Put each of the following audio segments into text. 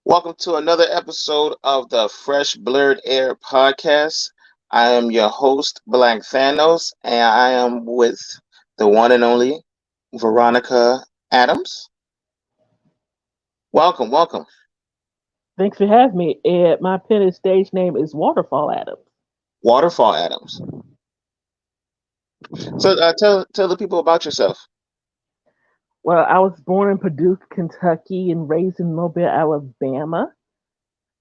Welcome to another episode of the Fresh Blerd Air podcast. I am your host, Black Thanos, and I am with the one and only Veronica Adams. Welcome, welcome. Thanks for having me. And my pen and stage name is Waterfall Adams. Waterfall Adams. So tell the people about yourself. Well, I was born in Paducah, Kentucky, and raised in Mobile, Alabama.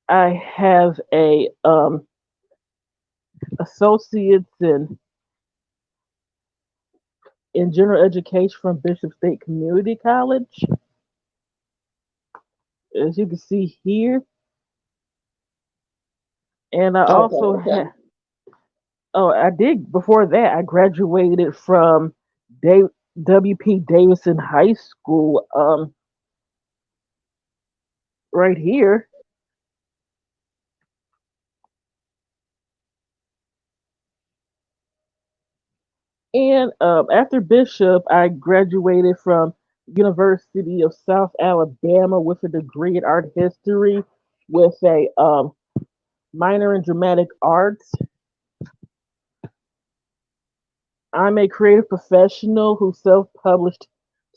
I have a associates in general education from Bishop State Community College. As you can see here, and I Okay, also okay. have. Oh, I did before that. I graduated from W.P. Davidson High School. Right here. And after Bishop, I graduated from University of South Alabama with a degree in art history with a minor in dramatic arts. I'm a creative professional who self-published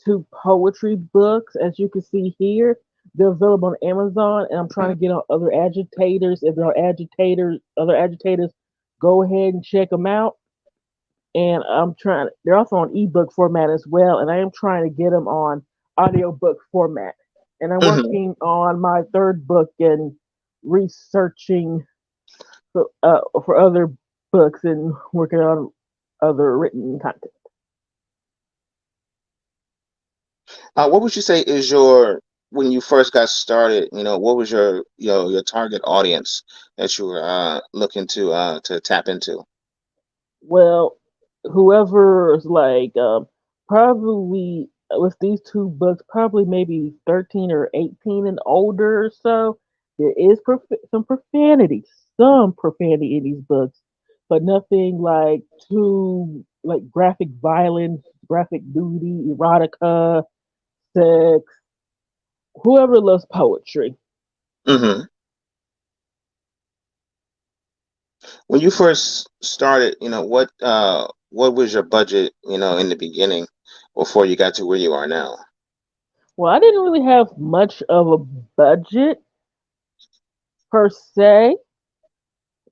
two poetry books, as you can see here. They're available on Amazon, and I'm trying to get on other agitators. If there are other agitators, go ahead and check them out. And I'm trying. They're also on ebook format as well, and I am trying to get them on audiobook format. And I'm hmm working on my third book and researching for other books and working on other written content. What would you say is your when you first got started? What was your target audience that you were looking to tap into? Well, whoever's like probably with these two books, probably maybe 13 or 18 and older or so. There is some profanity in these books, but nothing like too like graphic violence, graphic nudity, erotica, sex. Whoever loves poetry. hmm When you first started, what was your budget, in the beginning before you got to where you are now? Well, I didn't really have much of a budget per se,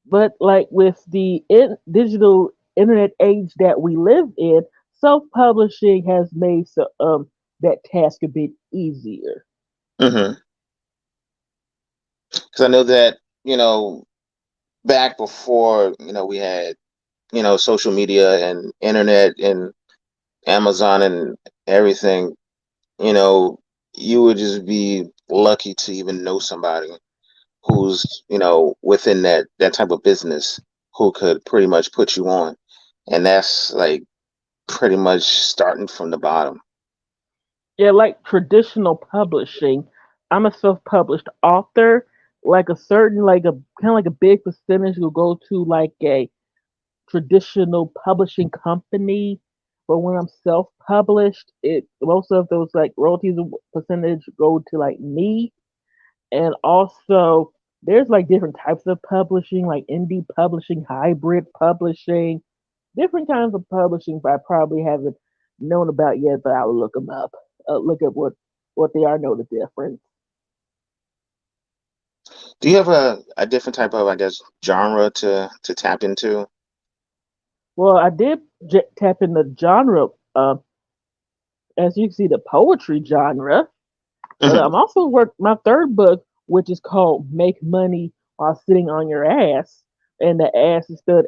but like with the digital internet age that we live in, self-publishing has made that task a bit easier. Because I know that, back before, we had, social media and internet and Amazon and everything, you know, you would just be lucky to even know somebody who's, within that type of business who could pretty much put you on. And that's like pretty much starting from the bottom. Yeah, like traditional publishing, I'm a self-published author. Like a certain, like a kind of like a big percentage will go to like a traditional publishing company. But when I'm self-published, it most of those like royalties percentage go to like me. And also, there's like different types of publishing, like indie publishing, hybrid publishing, different kinds of publishing. But I probably haven't known about yet. But I'll look them up. Look at what they are. Know the difference. Do you have a different type of, I guess, genre to tap into? Well, I did tap in the genre. As you can see, the poetry genre. But hmm I'm also work my third book, which is called "Make Money While Sitting on Your Ass," and the ass is spelled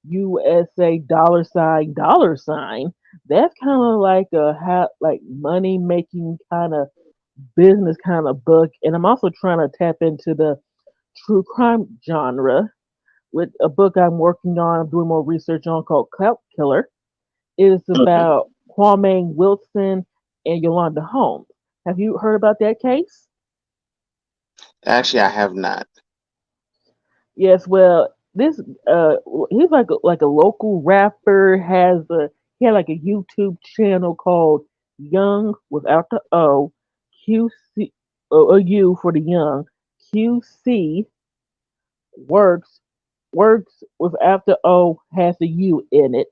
USA dollar sign. That's kind of like like money making kind of business kind of book, and I'm also trying to tap into the true crime genre with a book I'm working on. I'm doing more research on called Clout Killer. It is hmm about Kwame Wilson and Yolanda Holmes. Have you heard about that case? Actually, I have not. Yes, well, this he's like a local rapper. He had like a YouTube channel called Young without the O QC. a U for the young. QC works works with after O has a U in it,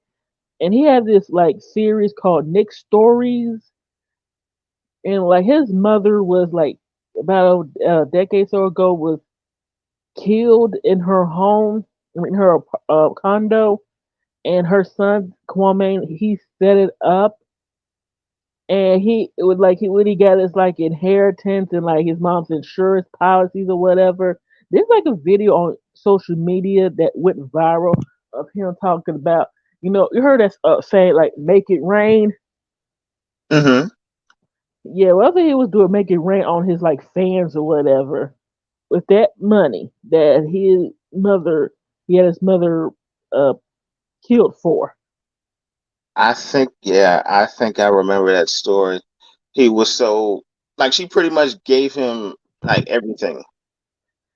and he had this like series called Nick Stories, and like his mother was like about a decade or so ago was killed in her home, in her condo, and her son Kwame he set it up, and he it was like he what he got his like inheritance and like his mom's insurance policies or whatever. There's like a video on social media that went viral of him talking about, you heard us saying like make it rain. Hmm. Yeah, whatever he was doing, make it rain on his like fans or whatever with that money that he had his mother uh killed for. I think I remember that story. He was so like she pretty much gave him like everything.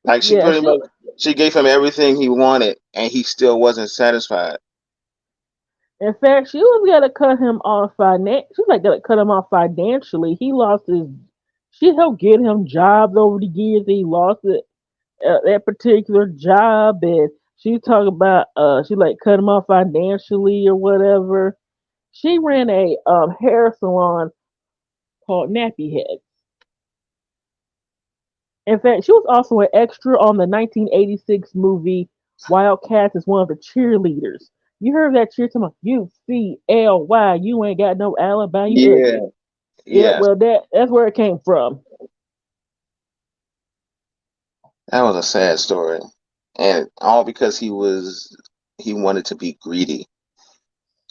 Like Yeah, she she gave him everything he wanted, and he still wasn't satisfied. in fact, she was gonna cut him off She was like gonna cut him off financially. He lost his. She helped get him jobs over the years. He lost it that particular job, and she talking about she like cut him off financially or whatever. She ran a hair salon called Nappy Head. In fact, she was also an extra on the 1986 movie Wildcats as one of the cheerleaders. You heard that cheer talking about UCLY, you ain't got no alibi, you ugly. Yeah, Yeah, yeah, well that's where it came from. that was a sad story, and all because he wanted to be greedy,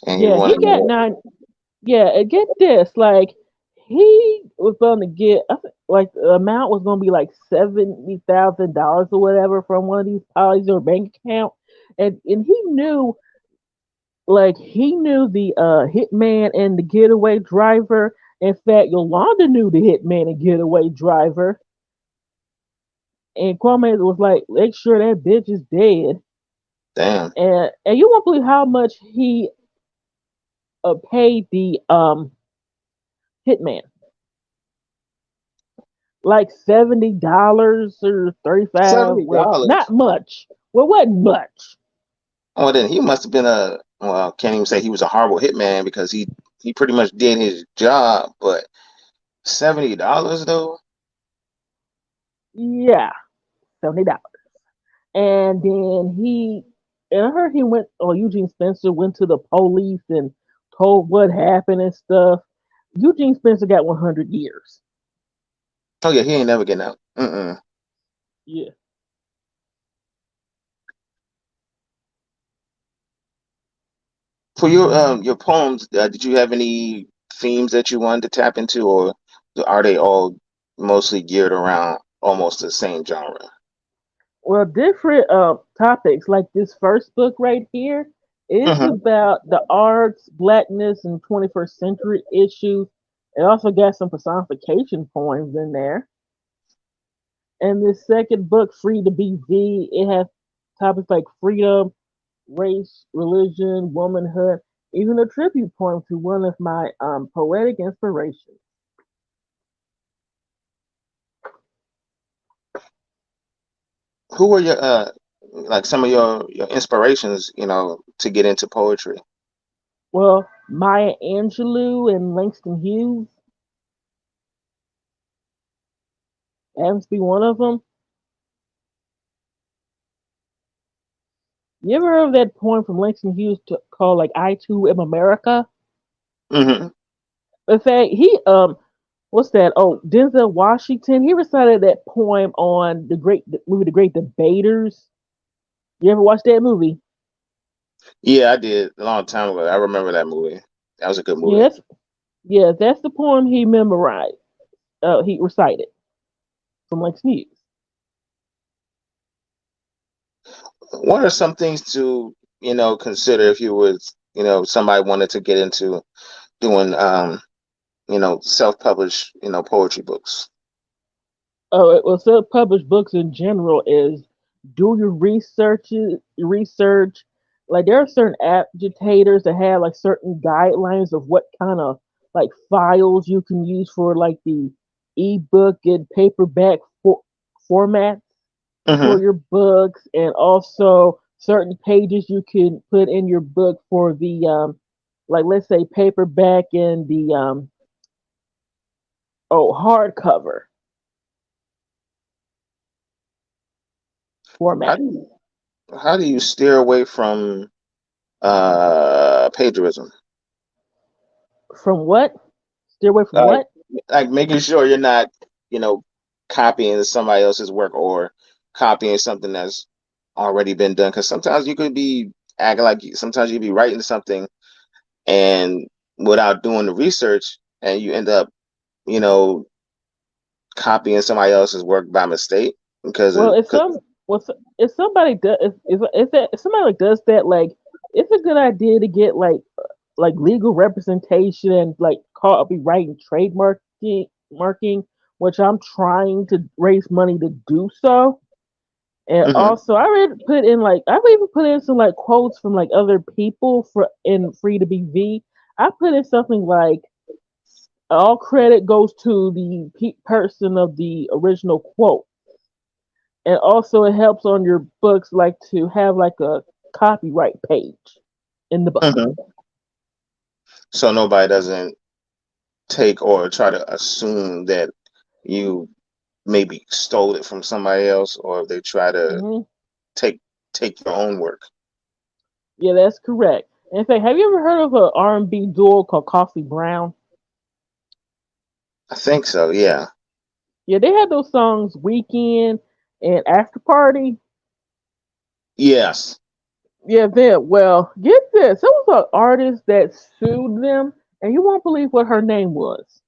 and he Yeah, he wanted got more. nine. Yeah, and get this, like he was gonna get, I think, like the amount was gonna be like $70,000 or whatever from one of these policies or bank account, and he knew the hitman and the getaway driver. In fact, Yolanda knew the hitman and getaway driver, and Kwame was like, make sure that bitch is dead. Damn, And you won't believe how much he paid the hitman, like $70 or 35. Well, not $70. much. Well, wasn't much. Oh, then he must have been a well, can't even say he was a horrible hitman because he pretty much did his job, but $70 though? Yeah, $70. And then and I heard he went, or Eugene Spencer went to the police and told what happened and stuff. Eugene Spencer got 100 years. Oh yeah, he ain't never getting out. Mm-mm. Yeah. For your poems, did you have any themes that you wanted to tap into, or are they all mostly geared around almost the same genre? Well, different topics like this first book right here is Hmm. about the arts, blackness, and 21st century issues. It also got some personification poems in there. And this second book, Free to Be V, it has topics like freedom, race, religion, womanhood, even a tribute poem to one of my poetic inspirations. Who were your like some of your inspirations, to get into poetry? Well, Maya Angelou and Langston Hughes happens to be one of them. You ever heard of that poem from Langston Hughes called like "I Too Am America"? Hmm. In fact, what's that? Oh, Denzel Washington. He recited that poem on the movie The Great Debaters. You ever watch that movie? Yeah, I did a long time ago. I remember that movie. That was a good movie. Yes, yeah, that's the poem he memorized. He recited from Langston Hughes. What are some things to, consider if you would, somebody wanted to get into doing, self-published, poetry books? Well, self-published books in general is do your research. Like there are certain agitators that have like certain guidelines of what kind of like files you can use for like the ebook and paperback formats for Hmm. your books, and also certain pages you can put in your book for the like let's say paperback and the hardcover How format. do you how do you steer away from plagiarism? From what? Steer away from Like what? like making sure you're not, you know, copying somebody else's work or copying something that's already been done. Because sometimes you could be acting like sometimes you could be writing something and without doing the research, and you end up, you know, copying somebody else's work by mistake because Well, of if cause, some well, if somebody does if somebody like does that, like it's a good idea to get like legal representation and like copyright and trademarking marking, which I'm trying to raise money to do so. And hmm. also, I read put in like I would even put in some like quotes from like other people for in Free to Be V. I put in something like all credit goes to the person of the original quote, and also it helps on your books like to have like a copyright page in the book. Hmm. So nobody doesn't take or try to assume that you maybe stole it from somebody else, or they try to Hmm. take take your own work. Yeah, that's correct. In fact, have you ever heard of a R&B duo called Coffee Brown? I think so, yeah. Yeah, they had those songs "Weekend" and "After Party." Yes. Yeah, then well, get this. There was an artist that sued them, and you won't believe what her name was.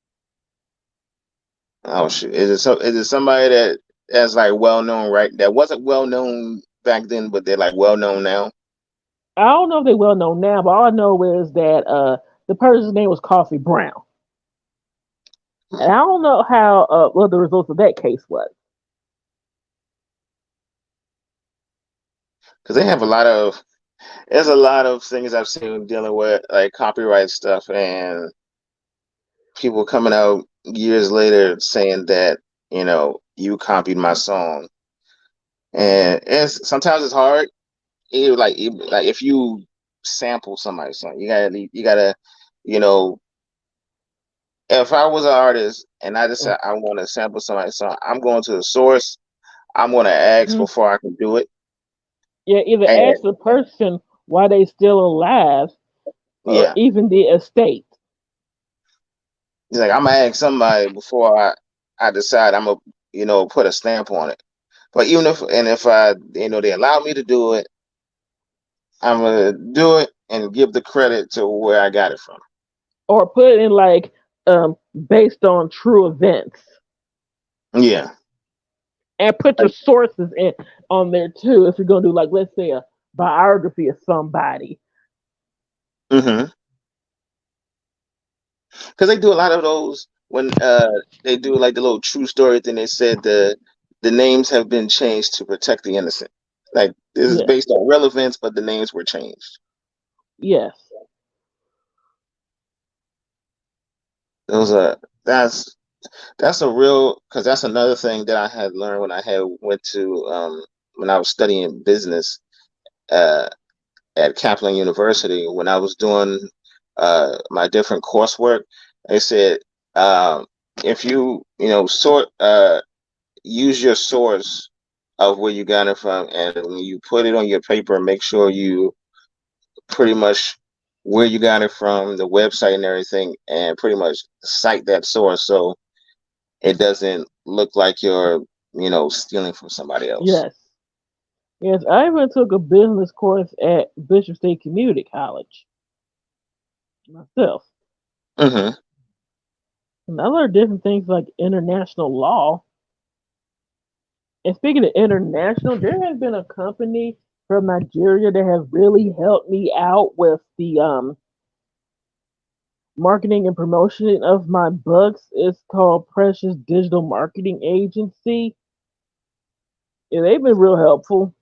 Oh shoot. Is it somebody that that's like well known, right? That wasn't well known back then, but they're like well known now? I don't know if they well known now, but all I know is that the person's name was Coffee Brown, and I don't know how what the results of that case was. Because they have a lot of there's a lot of things I've seen dealing with like copyright stuff and people coming out years later saying that, you copied my song. And it's sometimes it's hard. Like if you sample somebody's song, you gotta, you know, if I was an artist and I just said I want to sample somebody's song, I'm going to the source. I'm going to ask Mhm. before I can do it. Yeah, either ask And the person why they still alive, or yeah, even the estate. it's like I'm gonna ask somebody before I decide I'm gonna, put a stamp on it. But if I, they allow me to do it, I'm gonna do it and give the credit to where I got it from. Or put it in like based on true events, Yeah. and put your Like, sources in on there too. If you're gonna do like let's say a biography of somebody. mm-hmm. Because they do a lot of those when they do like the little true story thing. They said the names have been changed to protect the innocent. Like this is Yes, based on relevance, but the names were changed. yes, Those are that's a real because that's another thing that I had learned when I had went to when I was studying business uh, at Kaplan University when I was doing my different coursework. They said um, if sort use your source of where you got it from, and when you put it on your paper, make sure you pretty much where you got it from, the website and everything, and pretty much cite that source so it doesn't look like you're, stealing from somebody else. yes, yes. I even took a business course at Bishop State Community College myself, Hmm. and I learned different things like international law. And speaking of international, there has been a company from Nigeria that has really helped me out with the marketing and promotion of my books. It's called Precious Digital Marketing Agency. And they've been real helpful.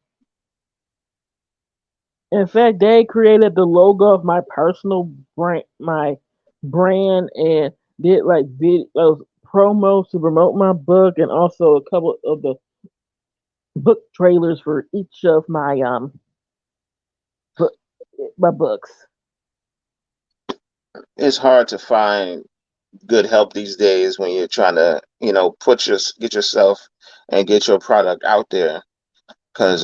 In fact, they created the logo of my personal brand, and did like promos to promote my book, and also a couple of the book trailers for each of book my books. It's hard to find good help these days when you're trying to, get yourself and get your product out there. Because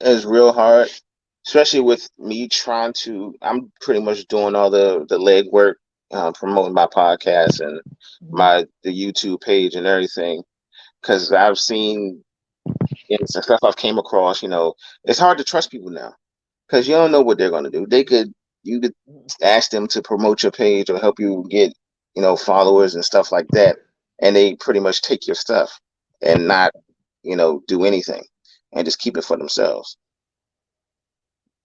it's real hard, especially with me trying to. I'm pretty much doing all the legwork, promoting my podcast and Mhm. the YouTube page and everything. Because I've seen some stuff I've came across. It's hard to trust people now because you don't know what they're going to do. You could ask them to promote your page or help you get, followers and stuff like that, and they pretty much take your stuff and not, do anything and just keep it for themselves.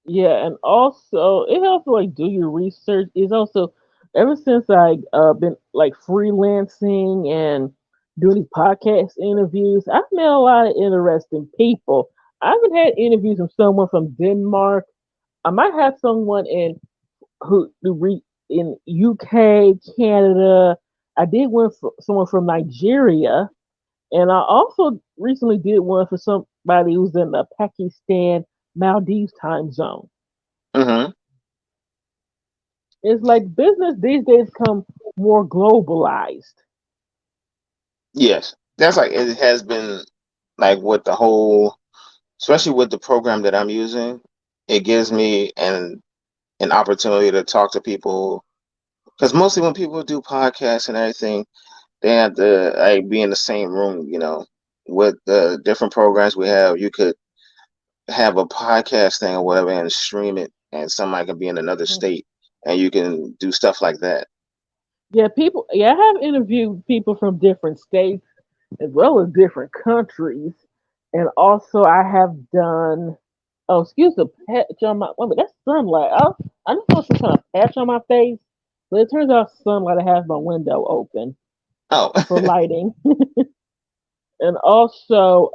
Yeah, and also it helps to like do your research. It's also ever since I been like freelancing and doing these podcast interviews, I've met a lot of interesting people. I haven't had interviews from someone from Denmark. I might have someone in UK, Canada. I did one for someone from Nigeria, and I also recently did one for somebody who's in the Pakistan, Maldives time zone. Hmm. It's like business these days come more globalized. Yes, that's like it has been like with the whole, especially with the program that I'm using. It gives me an opportunity to talk to people because mostly when people do podcasts and everything, they have to like be in the same room. With the different programs we have, you could have a podcast thing or whatever and stream it, and somebody can be in another Mhm. state, and you can do stuff like that. Yeah, people. Yeah, I have interviewed people from different states as well as different countries, and also I have done. Oh, excuse the patch on my. Wait a minute, that's sunlight. I just want some kind of patch on my face, but it turns out sunlight. I have my window open Oh, for lighting, and also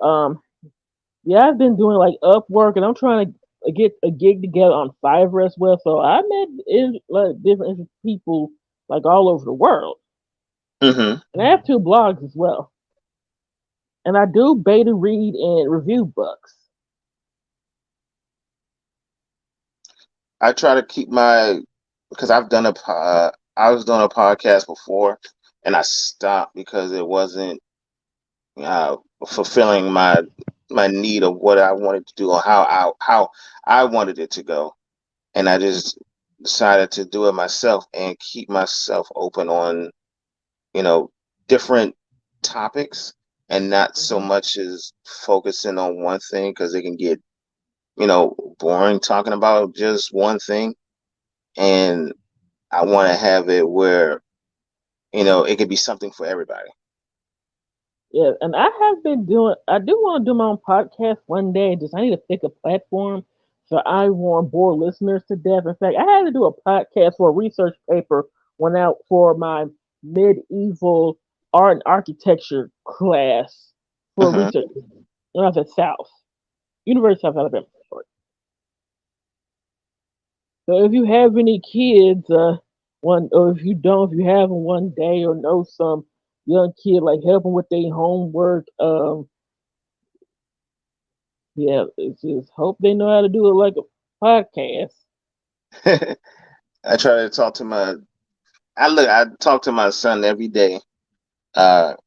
yeah, I've been doing like Upwork, and I'm trying to get a gig together on Fiverr as well. So I met like different people like all over the world, hmm. and I have two blogs as well, and I do beta read and review books. I try to keep my because I was doing a podcast before, and I stopped because it wasn't uh, fulfilling my need of what I wanted to do or how I wanted it to go, and I just decided to do it myself and keep myself open on you know different topics and not so Hmm. much as focusing on one thing because it can get boring talking about just one thing, and I want to have it where it could be something for everybody. Yeah, and I have been doing. I do want to do my own podcast one day. Just I need to pick a platform so I won't bore listeners to death. In fact, I had to do a podcast for a research paper went out for my medieval art and architecture class for Hmm. research when I was at South University of Alabama. So if you have any kids, one or if you don't, if you have them one day or know some young kid, like help them with their homework. Yeah, it's just hope they know how to do it like a podcast. I try to talk to my I talk to my son every day, and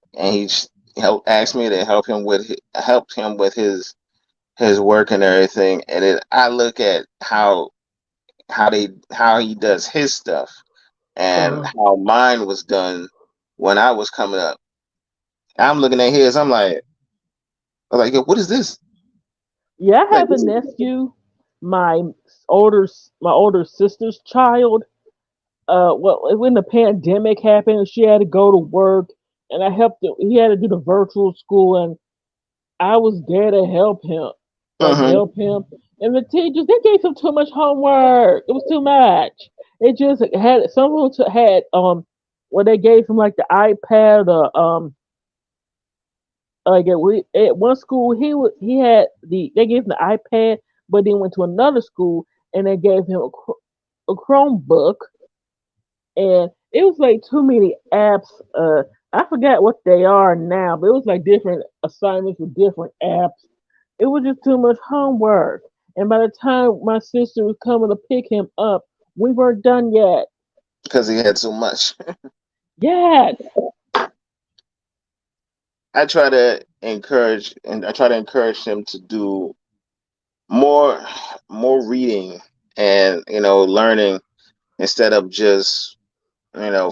help ask me to help him with his work and everything, and then I look at how he does his stuff and Uh, how mine was done when I was coming up. I'm looking at his, I'm like, yo, what is this? yeah, I Like have a this is nephew, my my older sister's child. Well, when the pandemic happened, she had to go to work, and I helped him. He had to do the virtual school, and I was there to help him, hmm. And the teachers they gave him too much homework. It was too much. It just had some of them had when they gave him like the iPad or like at one school he had they gave him the iPad, but then went to another school and they gave him a Chromebook, and it was like too many apps. I forgot what they are now, but it was like different assignments with different apps. It was just too much homework. And by the time my sister was coming to pick him up, we weren't done yet. because he had so much. Yes, I try to encourage him to do more more reading and learning instead of just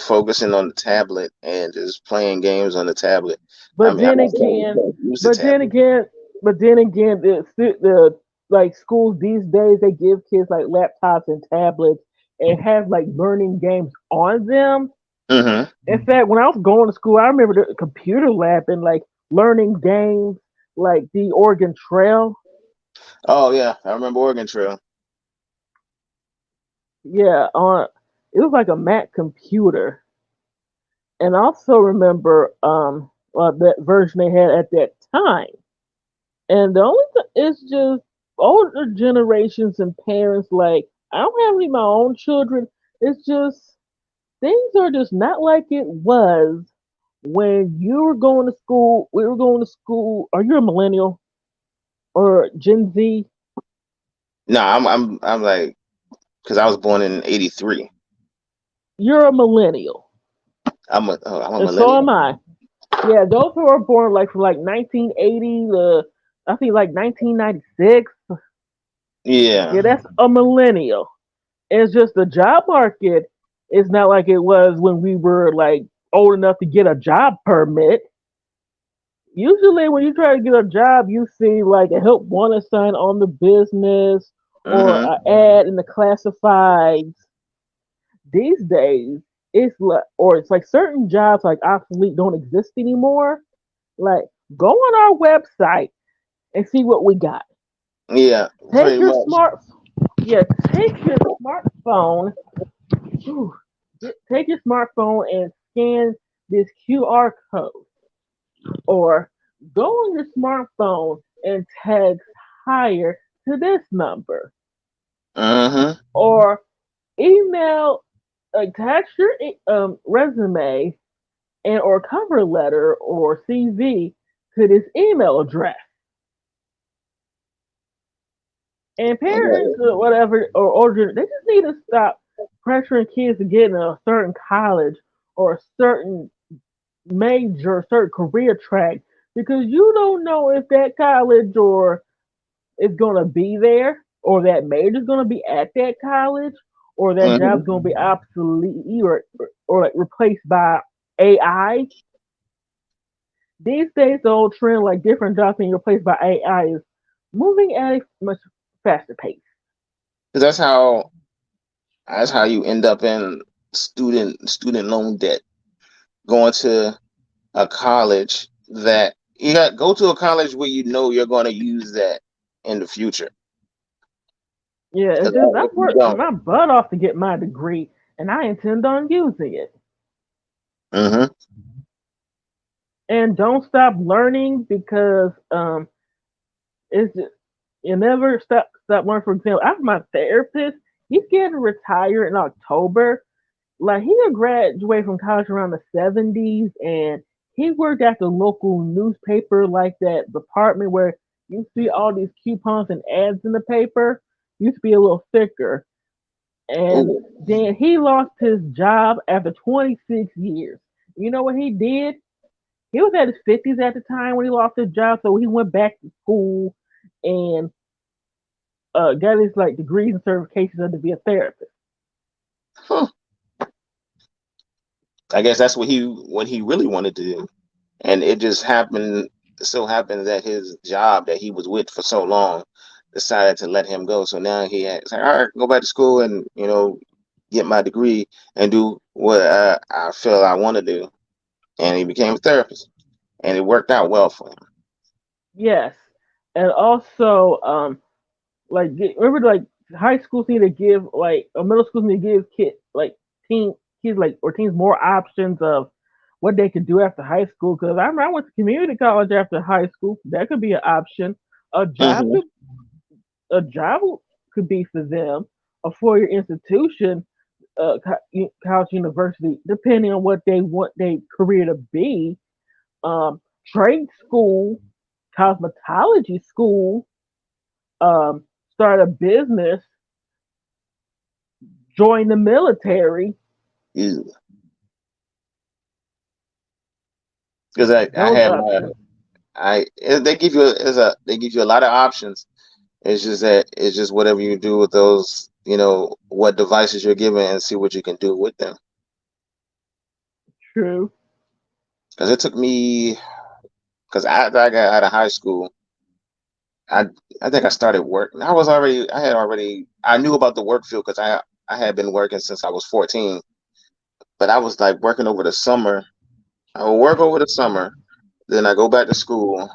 focusing on the tablet and just playing games on the tablet. I but mean, I'm then not saying again, you can't use the but then tablet. again, but then again, the like schools these days they give kids like laptops and tablets and have like learning games on them. Hmm. In fact, when I was going to school, I remember the computer lab and like learning games like the Oregon Trail. Oh yeah, I remember Oregon Trail. Yeah, on it was like a Mac computer, and I also remember that version they had at that time. And the only it's just older generations and parents like I don't have any of my own children. It's just things are just not like it was when you were going to school. We were going to school. Are you a millennial or Gen Z? No, I'm like because I was born in '83. You're a millennial, I'm a and so am millennial. I. Yeah, those who were born like from like 1980 to I think like 1996. Yeah. Yeah, that's a millennial. It's just the job market is not like it was when we were like old enough to get a job permit. Usually, when you try to get a job, you see like a help wanted sign on the business or Hmm. an ad in the classifieds. These days, it's like, or it's like certain jobs like obsolete don't exist anymore. Like, go on our website and see what we got. Yeah, Take pretty your much. smart, yeah, take your smartphone. Whew, take your smartphone and scan this QR code, or go on your smartphone and text hire to this number, Hmm. or email, attach your resume and or cover letter or CV to this email address. And parents or whatever or they just need to stop pressuring kids to get in a certain college or a certain major, certain career track because you don't know if that college or is gonna be there or that major is gonna be at that college or that job's Hmm. gonna be obsolete or like replaced by AI. These days, the old trend like different jobs being replaced by AI is moving at a much faster pace. Because that's how you end up in student loan debt. Going to a college that you got go to a college where you know you're going to use that in the future. Yeah, it's Because just if I've you worked don't, my butt off to get my degree, and I intend on using it. hmm And don't stop learning because it's just, you never stop learning. For example, I have my therapist. He's getting retired in October. Like he had graduated from college around the '70s, and he worked at the local newspaper, like that department where you see all these coupons and ads in the paper. Used to be a little thicker, and Ooh, then he lost his job after 26 years. You know what he did? He was at his 50s at the time when he lost his job, so he went back to school and got his like degrees and certifications to be a therapist. huh. I guess that's what he really wanted to do, and it just happened. So happened that his job that he was with for so long decided to let him go. So now he had it's like, all right, go back to school and get my degree and do what I feel I want to do. And he became a therapist, and it worked out well for him. Yes, and also remember like high schools need to give like or middle schools need to give teen kids like or teens more options of what they could do after high school. Because I remember I went to community college after high school. That could be an option. A job Hmm. could a job could be for them. A 4-year institution. college, university, depending on what they want their career to be. Trade school, cosmetology school, start a business, join the military. Because I Those had my options. they give you they give you a lot of options. It's just that it's just whatever you do with those, what devices you're given and see what you can do with them. True. Because it took me, because after I got out of high school, I I think I started work. I knew about the work field because I had been working since I was 14, but I was like working over the summer. I would work over the summer, then I go back to school.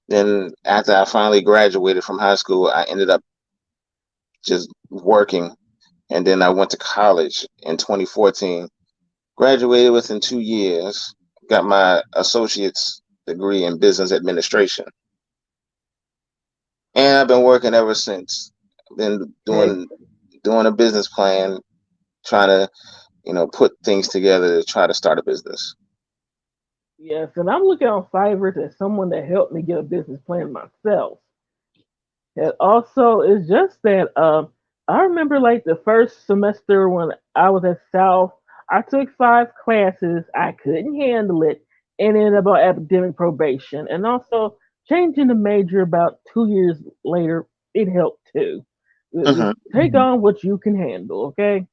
Then after I finally graduated from high school, I ended up just working, and then I went to college in 2014. Graduated within 2 years, got my associate's degree in business administration, and I've been working ever since. Been Okay. doing a business plan, trying to put things together to try to start a business. Yes, and I'm looking on Fiverr as someone that helped me get a business plan myself. And also, it's just that I remember like the first semester when I was at South, I took 5 classes. I couldn't handle it, and then about academic probation, and also changing the major about 2 years later. It helped too. Just Hmm. take on what you can handle. Okay.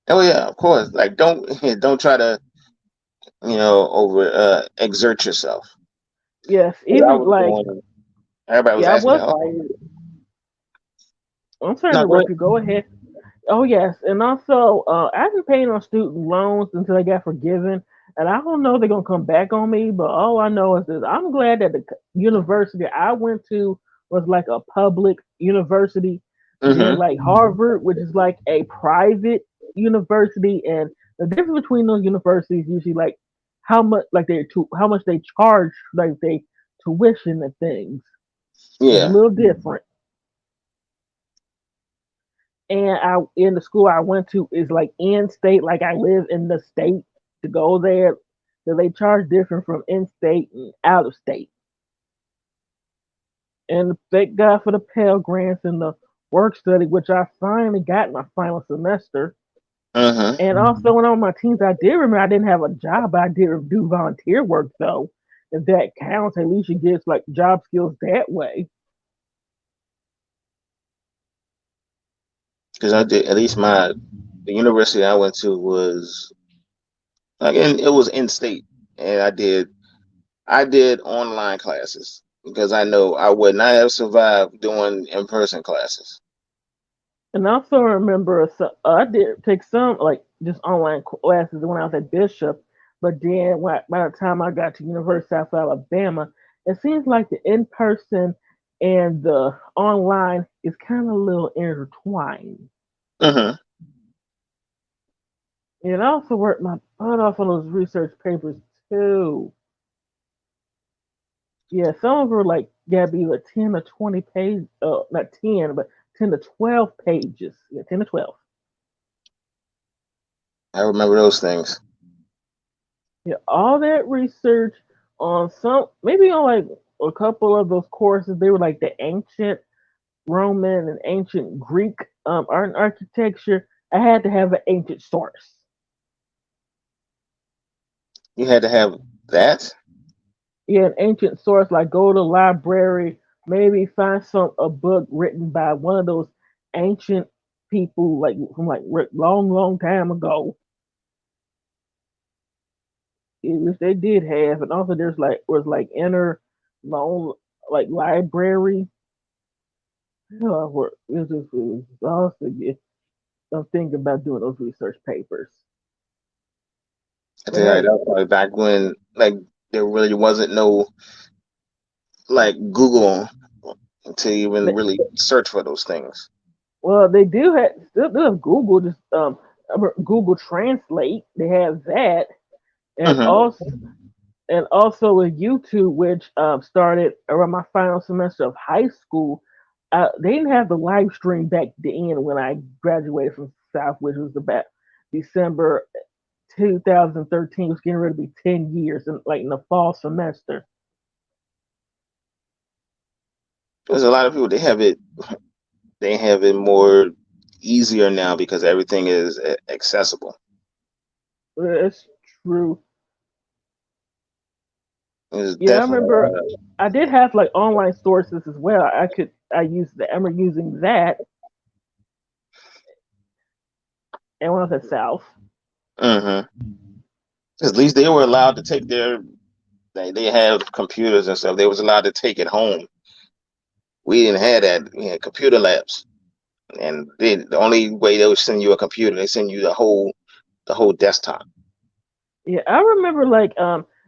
Oh yeah, of course. Like don't try to over exert yourself. Yes, 'Cause I even was like doing. Everybody was yeah, I asking me, was. "Oh, I'm sorry to no, go ahead." interrupt you. Go ahead. Oh yes, and also I've been paying on student loans until I got forgiven, and I don't know if they're gonna come back on me. But all I know is that I'm glad that the university I went to was like a public university, than Hmm. like Harvard, which is like a private university. And the difference between those universities usually like how much they charge like they tuition and things is a Yeah. little different. And I in the school I went to is like in state, like I live in the state to go there. So they charge different from in state and out of state. And thank God for the Pell Grants and the work study, which I finally got my final semester. Hmm. And also when on my teams, I did remember I didn't have a job, but I did do volunteer work though. If that counts, at least you get like job skills that way. Because I did at least the university I went to was again it was in state, and I did online classes because I know I would not have survived doing in person classes. And I also remember I did take some like just online classes when I was at Bishop, but then by the time I got to University of South Alabama, it seems like the in person and the online is kind of a little intertwined. Hmm. And I also worked my butt off on those research papers too. Yeah, some of them were like gotta be like 10 or 20 pages, not 10, but 10 to 12 pages. Yeah, 10 to 12. I remember those things. Yeah, all that research on some, maybe on like a couple of those courses, they were like the ancient Roman and ancient Greek art and architecture. I had to have an ancient source. You had to have that. Yeah, an ancient source, like go to the library, maybe find a book written by one of those ancient people, like from like long, long time ago, which they did have. And also there's like was like inner long like library. It it was also yeah, I'm thinking about doing those research papers. I But think like, hey, that was like back when like there really wasn't no like Google to even they, really search for those things. well, they do have still do have Google, just Google Translate. They have that, and Hmm. also with YouTube, which started around my final semester of high school. They didn't have the live stream back then when I graduated from South, which was about December 2013. Was getting ready to be 10 years, in like in the fall semester. There's a lot of people they have it more easier now because everything is accessible. It's true. It's Yeah, I definitely remember I did have like online sources as well. I used that. I remember using that, and when I was at South. mm-hmm. At least they were allowed to take they have computers and stuff. They was allowed to take it home. We didn't have that. We had computer labs, and the only way they would send you a computer, they send you the whole desktop. Yeah, I remember like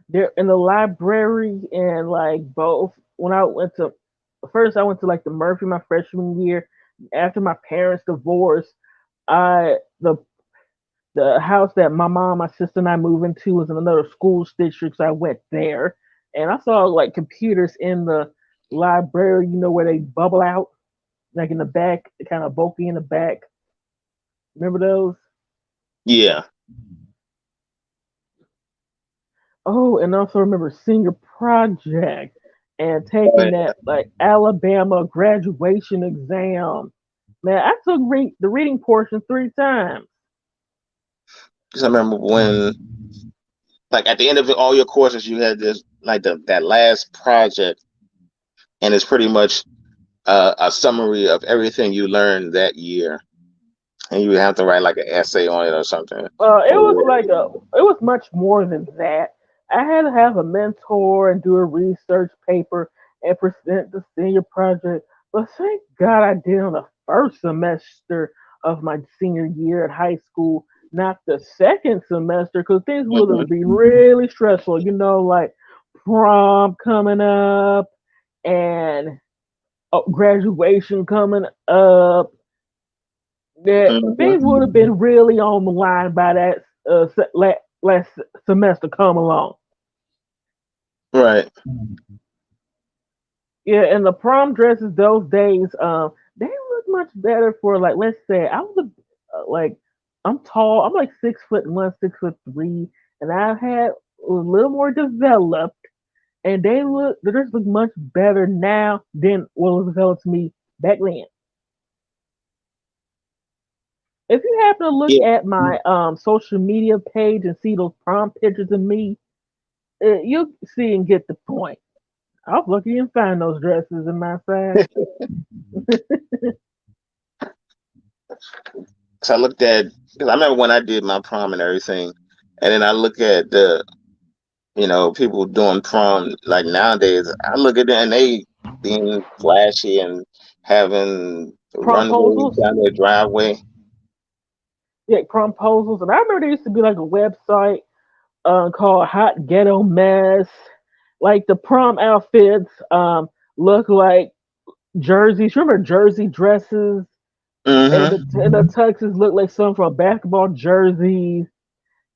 there in the library and like both when I went to first I went to like the Murphy my freshman year. After my parents divorced, I the house that my mom, my sister, and I moved into was in another school district, so I went there and I saw like computers in the library, you know, where they bubble out, like in the back, kind of bulky in the back. Remember those? Yeah, Oh, and also remember senior project and taking but that like Alabama graduation exam. Man, I took the reading portion 3 times. because I remember when, like, at the end of all your courses, you had this like that last project, and it's pretty much a summary of everything you learned that year, and you have to write like an essay on it or something. It was like it was much more than that. I had to have a mentor and do a research paper and present the senior project. But thank God I did on the first semester of my senior year at high school, not the second semester, because things would have Mhm. been really stressful. You know, like prom coming up and graduation coming up, that things would Mhm. have been really on the line by that last semester come along. Right. Yeah, and the prom dresses those days, they look much better for like let's say I was like I'm tall, I'm like 6'1", 6'3", and I had a little more developed, and they just look much better now than what was developed to me back then. If you happen to look Yeah. at my social media page and see those prom pictures of me, you'll see and get the point. I was lucky to find those dresses in my size. So I looked at because I remember when I did my prom and everything, and then I look at the people doing prom like nowadays. I look at them and they being flashy and having runways Promposals, down their driveway. yeah, promposals, and I remember there used to be like a website called Hot Ghetto Mess. Like the prom outfits look like jerseys. Remember jersey dresses, and Hmm. the tuxes look like some from basketball jerseys.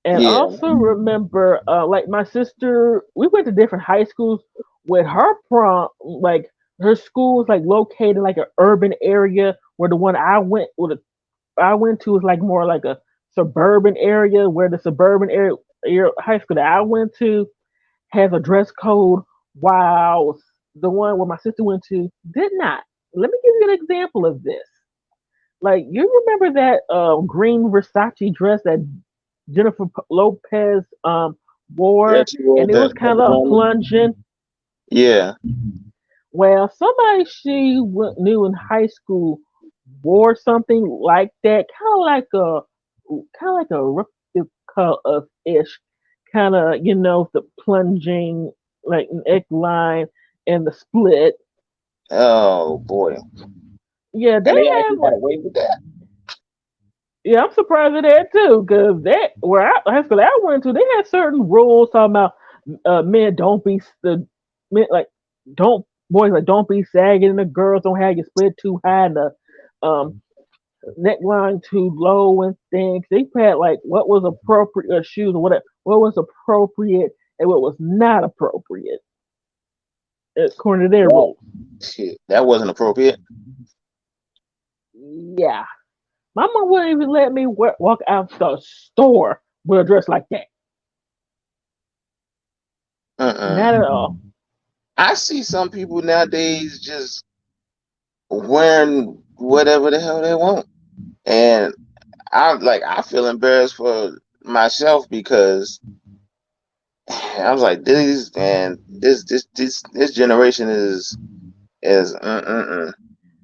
And Yeah. also remember, like my sister, we went to different high schools. With her prom, like her school was like located in like an urban area, where the one I went to was like more like a suburban area. Where the suburban area high school that I went to has a dress code, while the one where my sister went to did not. Let me give you an example of this. Like you remember that green Versace dress that Jennifer Lopez Yeah. wore, She wore and it was kind the of one. plunging. Yeah. Well, somebody she knew in high school wore something like that, kind of like a replica of ish, kind of the plunging like neckline and the split. Oh boy. Yeah, they And they have actually got like away with that. yeah, I'm surprised at that too, because that where high school I went to, they had certain rules talking about men don't be the men like don't boys like don't be sagging, and the girls don't have your split too high and the um neckline too low and things. They had like what was appropriate shoes or what was appropriate and what was not appropriate according to their That rules. shit, that wasn't appropriate. Yeah. My mom wouldn't even let me walk out the store with a dress like that. Mm-mm. Not at all. I see some people nowadays just wearing whatever the hell they want, and I feel embarrassed for myself because I was like, this generation is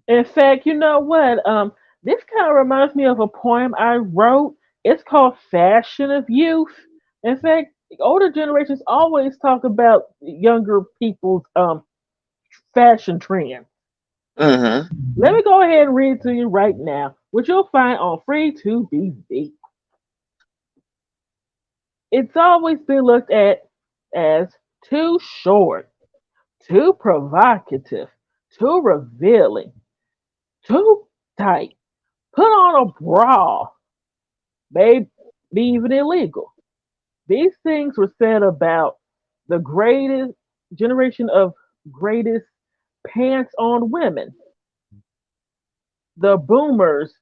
In fact, you know what? This kind of reminds me of a poem I wrote. It's called "Fashion of Youth." In fact, the older generations always talk about younger people's fashion trends. mm-mm. Let me go ahead and read it to you right now, which you'll find on Free to BV. It's always been looked at as too short, too provocative, too revealing, too tight. Put on a bra, maybe even illegal. These things were said about the greatest generation of greatest pants on women, the boomers,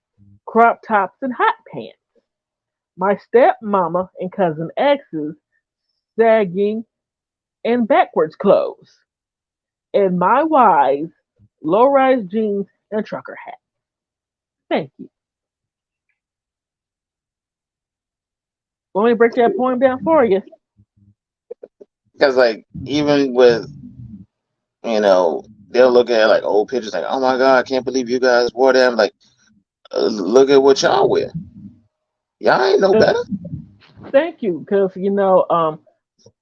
crop tops and hot pants. My stepmama and cousin exes, sagging and backwards clothes, and my wives, low-rise jeans and trucker hats. Thank you. Want me to break that poem down for you? Because like even with they'll look at like old pictures like, oh my God, I can't believe you guys wore them. Like, look at what y'all wear. Y'all ain't no Uh, better. Thank you, because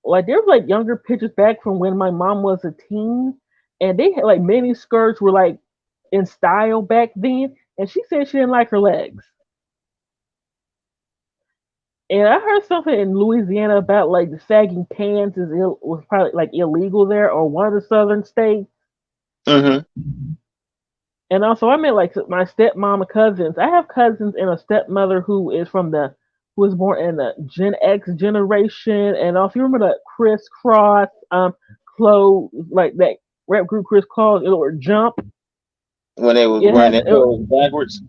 like there was like younger pictures back from when my mom was a teen, and they had like mini skirts were like in style back then, and she said she didn't like her legs. And I heard something in Louisiana about like the sagging pants was probably like illegal there or one of the southern states. Mm-hmm. And also, I met like my stepmom cousins. I have cousins and a stepmother who was born in the Gen X generation. And also, you remember the crisscross clothes like that rap group crisscross or Jump? When they was It wearing has their clothes backwards.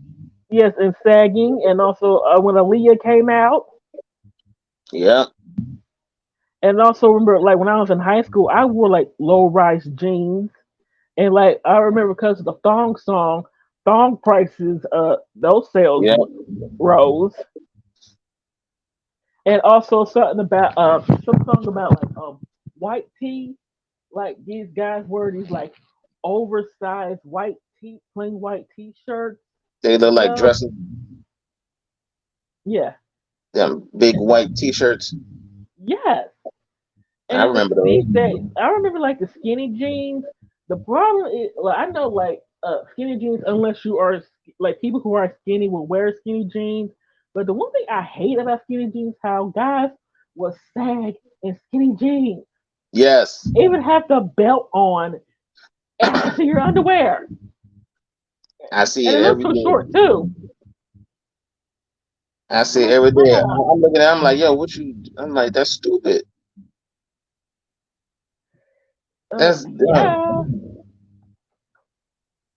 yes, and sagging, and also when Aaliyah came out. Yeah. And also remember, like when I was in high school, I wore like low rise jeans, and like I remember because of the thong song, thong prices, those sales Yeah. rose, and also something about some song about like white tee, like these guys wear these like oversized white tee, plain white t-shirts. They look like Well, dresses, yeah, them big white t-shirts. yes. I And remember those. these days, I remember like the skinny jeans. The problem is, like, I know like skinny jeans, unless you are like people who are skinny will wear skinny jeans. But the one thing I hate about skinny jeans, how guys will sag in skinny jeans, Yes. even have the belt on, and I can see your underwear, I see and it it looks every too day. short too. I I'm see it like, every day. wow, I'm looking at it, I'm like, yo, what you I'm like, that's stupid. That's dumb. yeah.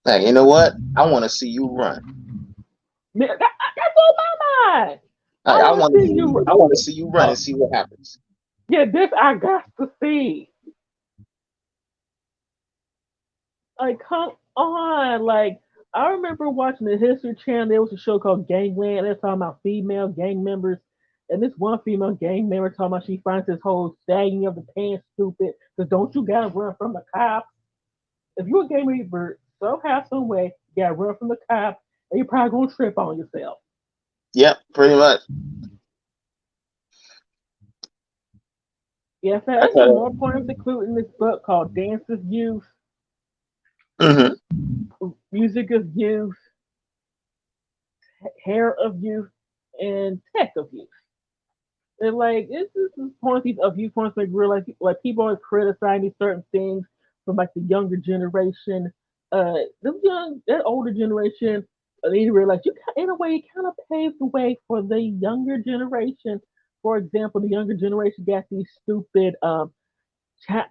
Like, you know what? I want to see you run. That's on my mind. I Like, want to see you. I want to see you run Uh, and see what happens. yeah, this I got to see. Like, come on. Like, I remember watching the History Channel. There was a show called Gangland. They're talking about female gang members. And this one female gang member talking about she finds this whole sagging of the pants stupid. Because don't you gotta run from the cops? If you're a gang member, somehow, some way, you gotta run from the cops. And you're probably gonna trip on yourself. Yep, pretty much. Yeah, so I there's some tell more poems included in this book called Dance of Youth, you. Music of Youth, Hair of Youth, and Tech of Youth. And like this is points of viewpoints like real like people are criticizing certain things from like the younger generation. That older generation, they realize in a way it kind of paved the way for the younger generation. For example, the younger generation got these stupid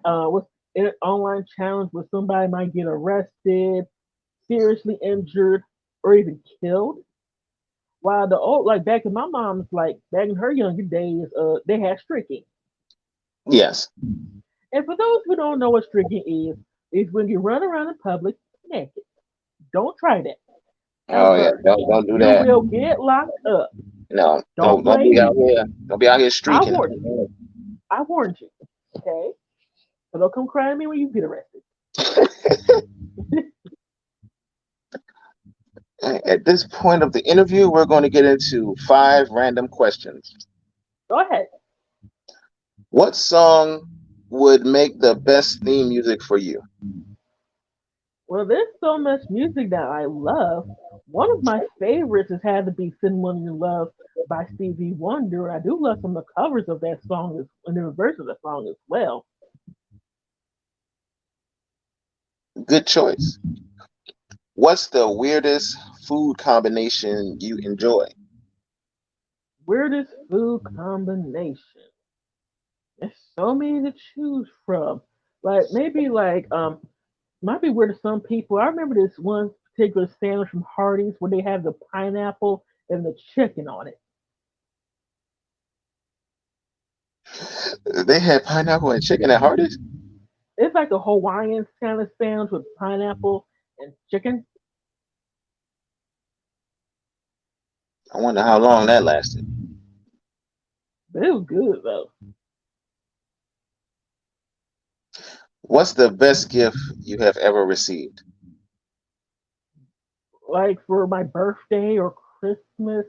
what's an online challenge where somebody might get arrested, seriously injured, or even killed. While the old, like back in my mom's, like back in her younger days, they had streaking. Yes. And for those who don't know what streaking is when you run around in public naked. Don't try that Oh yeah. ever. Don't do You that. will get locked up. No. Don't Don't be blame out me. here. Don't be out here I streaking. warned you. I warned you. Okay? So don't come crying to me when you get arrested. At this point of the interview, we're going to get into five random questions. Go ahead. What song would make the best theme music for you? Well, there's so much music that I love. One of my favorites has had to be Someone You Love by Stevie Wonder. I do love some of the covers of that song and the version of the song as well. Good choice. What's the weirdest food combination you enjoy? Weirdest food combination. There's so many to choose from. Like maybe might be weird to some people. I remember this one particular sandwich from Hardee's where they have the pineapple and the chicken on it. They had pineapple and chicken at Hardee's. It's like a Hawaiian kind of sandwich with pineapple and chicken. I wonder how long that lasted. But it was good though. What's the best gift you have ever received? Like for my birthday or Christmas.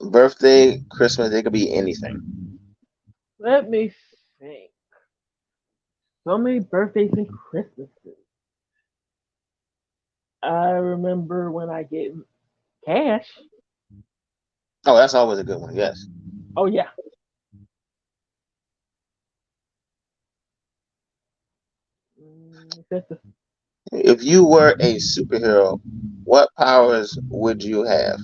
Birthday, Christmas, it could be anything. Let me think. So many birthdays and Christmases. I remember when I gave cash. Oh, that's always a good one. Yes. Oh yeah. That's the If you were a superhero, what powers would you have?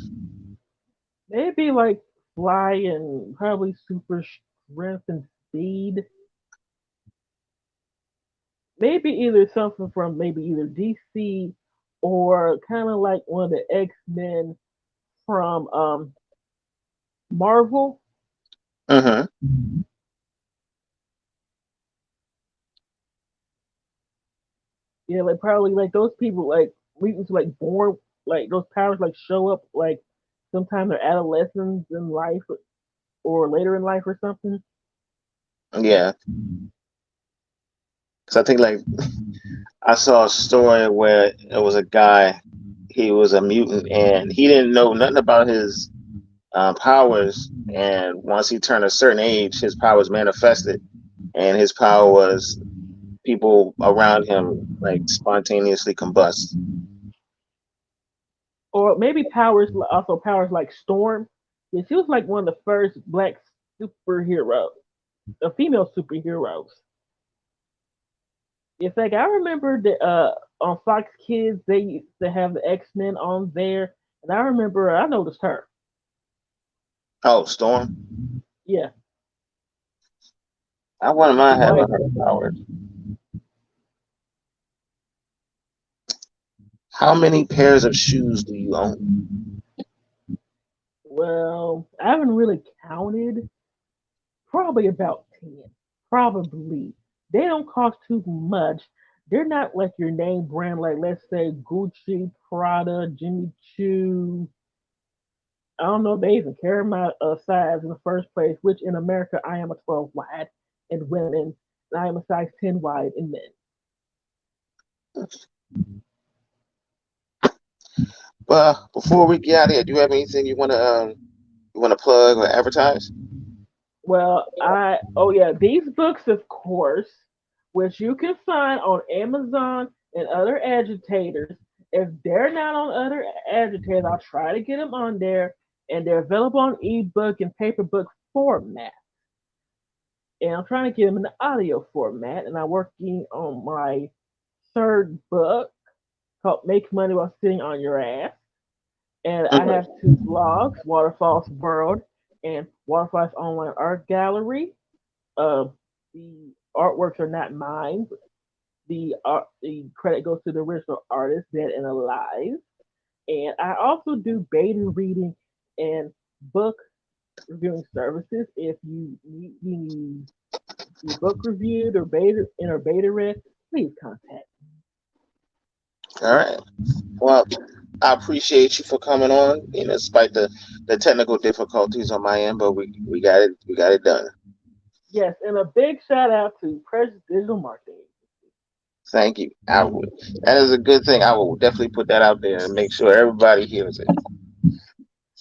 maybe like fly and probably super strength and speed. Maybe either something from maybe either DC or kind of like one of the X Men from Marvel. Mm-hmm. Yeah, like probably like those people like mutants like born like those powers like show up like sometime they're adolescents in life or later in life or something. Yeah. Because I think like I saw a story where it was a guy, he was a mutant and he didn't know nothing about his powers. And once he turned a certain age, his powers manifested, and his power was people around him like spontaneously combust. Or maybe powers also powers like Storm. Yeah, she was like one of the first black superheroes, female superheroes. In fact, I remember that on Fox Kids they used to have the X Men on there, and I remember I noticed her. Oh, Storm. Yeah, I wouldn't the mind having white. her powers. How many pairs of shoes do you own? Well, I haven't really counted. Probably about 10. Probably. They don't cost too much. They're not like your name brand, like let's say Gucci, Prada, Jimmy Choo. I don't know if they even carry my size in the first place, which in America I am a 12 wide in women, and I am a size 10 wide in men. Well, before we get out of here, do you have anything you want to plug or advertise? Well, oh yeah, these books, of course, which you can find on Amazon and other agitators. If they're not on other agitators, I'll try to get them on there, and they're available on ebook and paper book format. And I'm trying to get them in the audio format, and I'm working on my third book called "Make Money While Sitting on Your Ass." And I Mhm. have two blogs, Waterfalls World and Waterfalls Online Art Gallery. Uh, the artworks are not mine. But the credit goes to the original artist, dead and alive. And I also do beta reading and book reviewing services. If you need your book reviewed or beta read, please contact. All right. Well, I appreciate you for coming on, despite the technical difficulties on my end, but we got it done. Yes, and a big shout out to Precious Digital Marketing. Thank you. That is a good thing. I will definitely put that out there and make sure everybody hears it.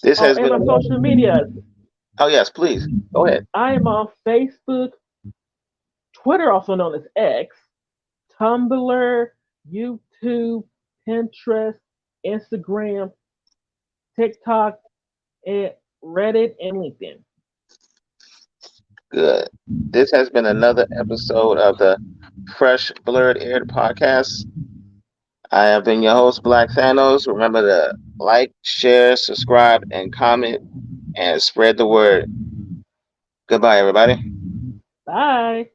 This Oh, has and been on social another. media, Oh yes, please go ahead. I am on Facebook, Twitter, also known as X, Tumblr, YouTube, Pinterest, Instagram, TikTok, and Reddit, and LinkedIn. Good. This has been another episode of the Fresh Blerd Aired podcast. I have been your host, Black Thanos. Remember to like, share, subscribe, and comment, and spread the word. Goodbye, everybody. Bye.